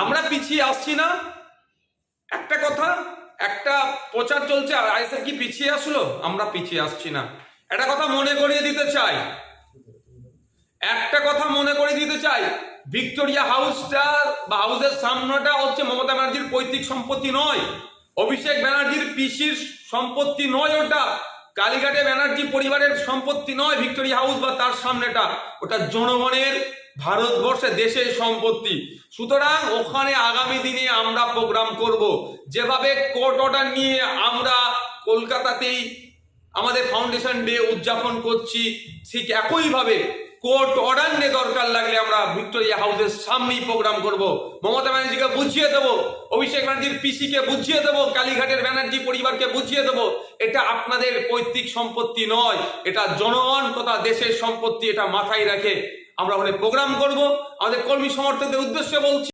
আমরা পিছিয়ে আসছি না। একটা কথা, একটা প্রচার চলছে আইএসএফ কি পিছিয়ে আসলো? আমরা পিছিয়ে আসছি না। একটা কথা মনে করিয়ে দিতে চাই, ভিক্টোরিয়া হাউসটা বা হাউসের সামনেটা হচ্ছে মমতা ব্যানার্জির পৈতৃক সম্পত্তি নয়, অভিষেক ব্যানার্জির পিসির সম্পত্তি নয়, ওটা কালীঘাটে ব্যানার্জি পরিবারের সম্পত্তি নয়। ভিক্টোরিয়া হাউস বা তার সামনেটা ওটা জনগণের, ভারতবর্ষে দেশের সম্পত্তি। সুতরাং ওখানে আগামী দিনে আমরা প্রোগ্রাম করব। যেভাবে কোর্ট অর্ডার নিয়ে আমরা কলকাতাতেই আমাদের ফাউন্ডেশন ডে উদযাপন করছি, ঠিক একইভাবে কোর্ট অর্ডার নিয়ে দরকার লাগলে আমরা ভিক্টোরিয়া হাউসের সামনেই প্রোগ্রাম করব। মমতা ব্যানার্জিকে বুঝিয়ে দেবো, অভিষেক ব্যানার্জির পিসিকে বুঝিয়ে দেবো, কালীঘাটের ব্যানার্জি পরিবারকে বুঝিয়ে দেবো এটা আপনাদের পৈতৃক সম্পত্তি নয়, এটা জনগণ তথা দেশের সম্পত্তি। এটা মাথায় রেখে আমরা ওখানে প্রোগ্রাম করব। আমাদের কর্মী সমর্থকদের উদ্দেশ্যে বলছি,